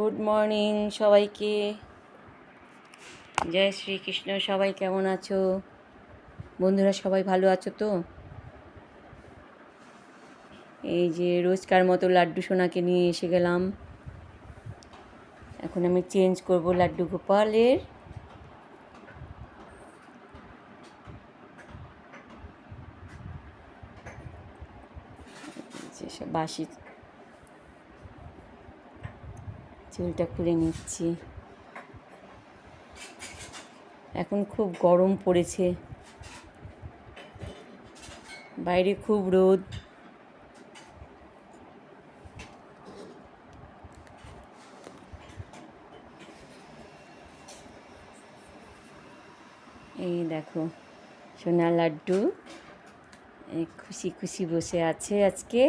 Good morning সবাইকে। জয় শ্রীকৃষ্ণ। সবাই কেমন আছো? বন্ধুরা সবাই ভালো আছো তো? এই যে রোজকার মতো লাড্ডু সোনাকে নিয়ে এসে গেলাম। এখন আমি চেঞ্জ করব লাড্ডু গোপালের। যেসব বাসি চুলটা খুলে নিচ্ছি। এখন খুব গরম পড়েছে, বাইরে খুব রোদ। এই দেখো সোনা লাড্ডু খুশি খুশি বসে আছে আজকে।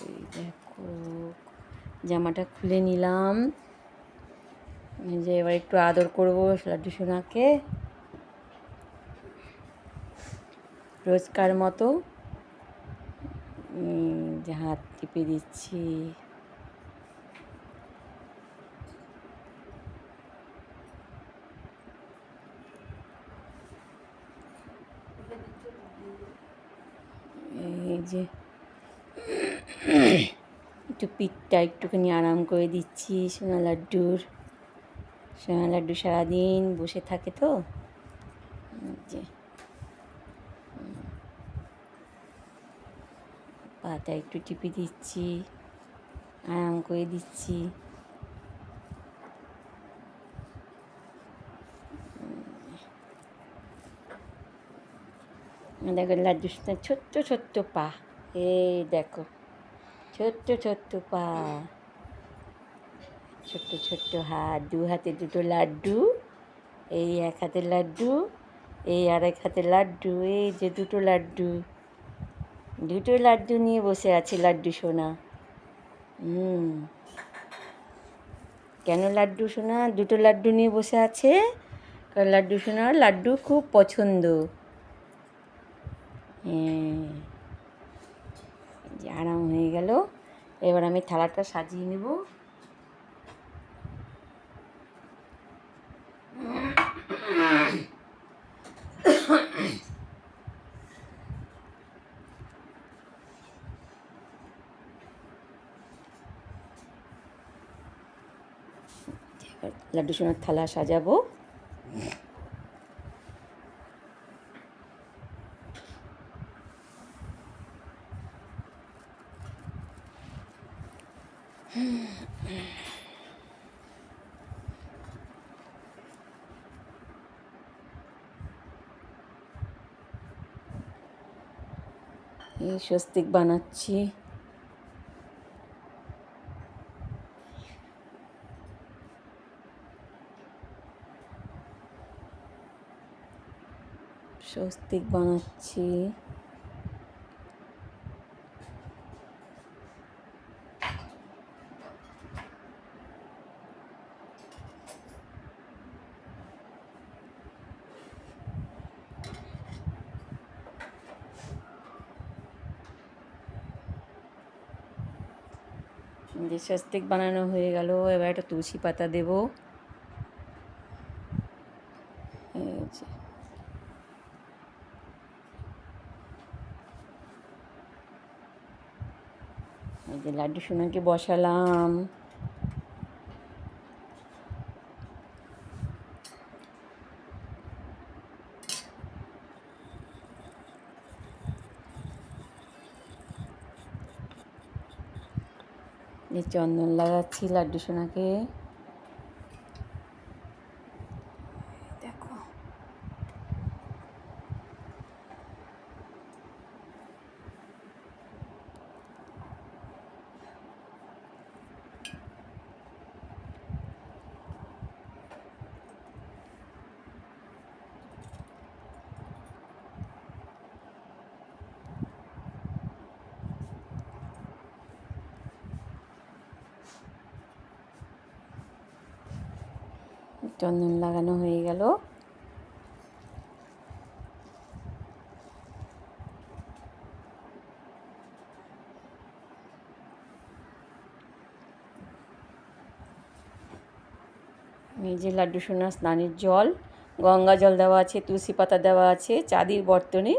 এই দেখো জামাটা খুলে নিলাম, যে এবার একটু আদর করবো লাড্ডু সোনাকে রোজকার মতো। যে হাত টিপে দিচ্ছি। এই যে একটু পিঠটা একটুখানি আরাম করে দিচ্ছি সোনা লাড্ডুর। সোনা লাড্ডু সারাদিন বসে থাকে তো, যে পাটা একটু টিপে দিচ্ছি, আরাম করে দিচ্ছি। দেখো লাড্ডু সোনার ছোট্ট ছোট্ট পা, এই দেখো ছোট্ট ছোট্ট পা, ছোট্ট ছোট্ট হাত, দু হাতে দুটো লাড্ডু। এই এক হাতে লাড্ডু, এই আর এক হাতে লাড্ডু। এই যে দুটো লাড্ডু, দুটো লাড্ডু নিয়ে বসে আছে লাড্ডু সোনা। কেন লাড্ডু সোনা দুটো লাড্ডু নিয়ে বসে আছে? কারণ লাড্ডু সোনার লাড্ডু খুব পছন্দ। যে আরাম হয়ে গেল। এবার আমি থালাটা সাজিয়ে নেব। লাড্ডু সোনার থালা সাজাবো। এই স্বস্তিক বানাচ্ছি। স্বস্তিক বানাচ্ছি। যে স্বস্তিক বানানো হয়ে গেল, এবার একটা তুলসী পাতা দেবো। এই যে লাড্ডু সোনাকে বসালাম। যে চন্দন লাগাচ্ছি লাড্ডু সোনাকে। দেখো চন্দন লাগানো হয়ে গেল। এই যে লাড্ডু সোনা স্নানের জল, গঙ্গা জল দেওয়া আছে, তুলসী পাতা দেওয়া আছে, চাঁদির বর্তনে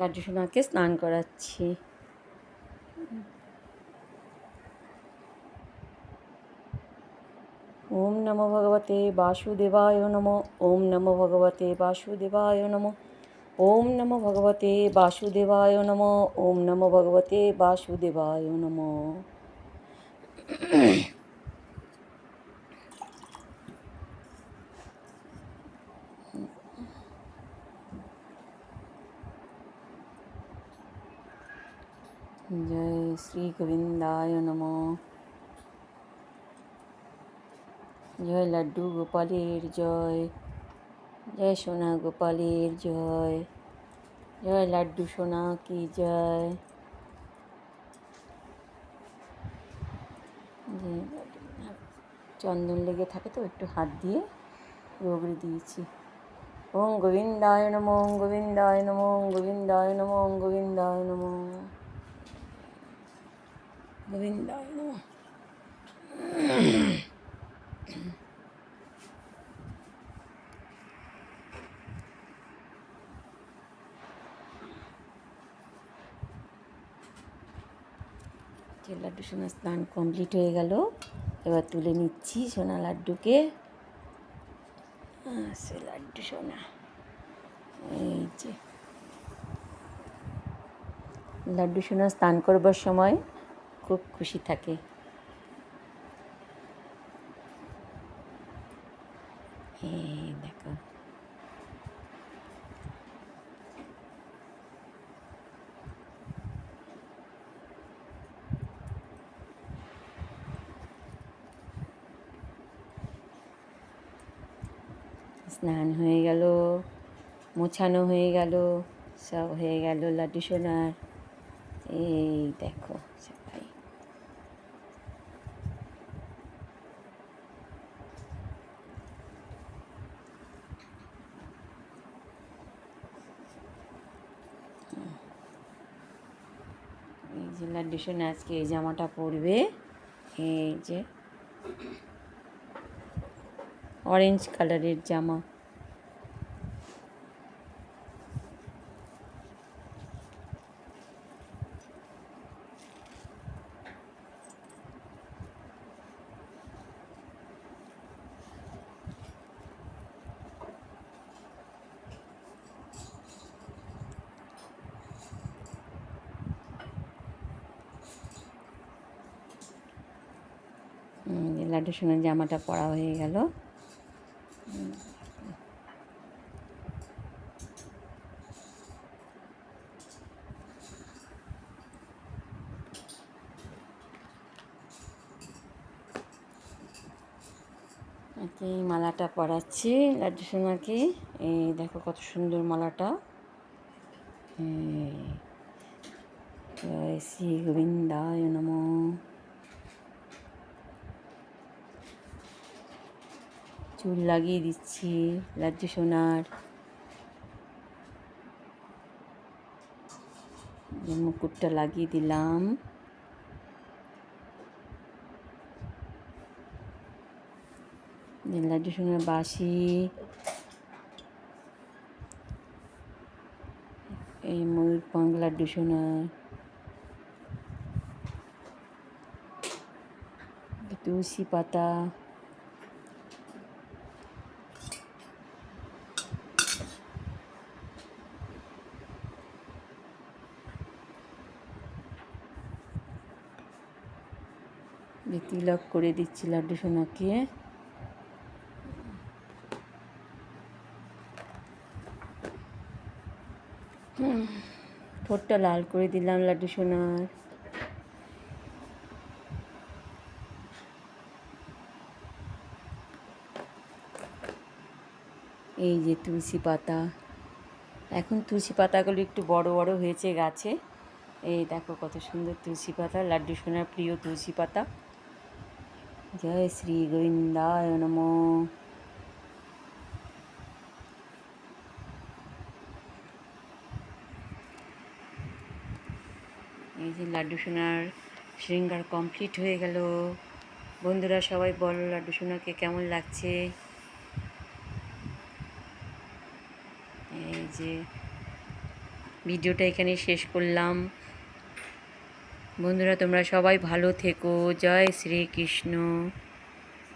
লাড্ডু সোনাকে স্নান করাচ্ছি। ওম নমো ভগবতে বাসুদেবায় নমো। ওম নমো ভগবতে বাসুদেবায় নমো। ওম নমো ভগবতে বাসুদেবায় নমো। ওম নমো ভগবতে বাসুদেবায় নমো। জয় শ্রী গোবিন্দায় নমো। জয় লাড্ডু গোপালের জয়। জয় সোনা গোপালের জয়। জয় লাড্ডু সোনা কি জয়। চন্দন লেগে থাকে তো একটু হাত দিয়ে রগড়ে দিয়েছি। ওম গোবিন্দায় নমো। ওম গোবিন্দায় নমো। ওম গোবিন্দায় নমো। ওম গোবিন্দায় নমো। গোবিন্দায় নমো। লাড্ডু সোনা স্নান কমপ্লিট হয়ে গেল। এবার তুলে নিচ্ছি সোনা লাড্ডুকে। সে লাড্ডু সোনা এই যে লাড্ডু সোনা স্নান করবার সময় খুব খুশি থাকে। এই দেখো স্নান হয়ে গেল, মোছানো হয়ে গেল, সব হয়ে গেল লাড্ডু সোনার। এই দেখো সবাই এই যে লাড্ডু সোনা আজকে এই জামাটা পরবে। এই যে অরেঞ্জ কালারের জামা। লাড্ডু সোনার জামাটা পরা হয়ে গেল। এই মালাটা পরাচ্ছি লাড্ডু সোনাকে। এই দেখো কত সুন্দর মালাটা। জয় শ্রী গোবিন্দায় নমো। চুল লাগিয়ে দিচ্ছি লাড্ডু সোনার। মুকুটটা লাগিয়ে দিলাম। লাড্ডু সোনার বাঁশি, এই ময়ূর পাঙ্খ লাড্ডু সোনার, তুলসী পাতা, তিলক করে দিচ্ছি লাড্ডু সোনাকে। ঠোঁটটা লাল করে দিলাম লাড্ডু সোনার। এই যে তুলসী পাতা, এখন তুলসী পাতাগুলো একটু বড় বড় হয়েছে গাছে। এই দেখো কত সুন্দর তুলসী পাতা, লাড্ডু সোনার প্রিয় তুলসী পাতা। জয় শ্রী গোবিন্দায় নমো। এই যে লাড্ডু সোনার শৃঙ্গার কমপ্লিট হয়ে গেল। বন্ধুরা সবাই বলো লাড্ডু সোনাকে কেমন লাগছে। এই যে ভিডিওটা এখানে শেষ করলাম। বন্ধুরা তোমরা সবাই ভালো থেকো। জয় শ্রীকৃষ্ণ।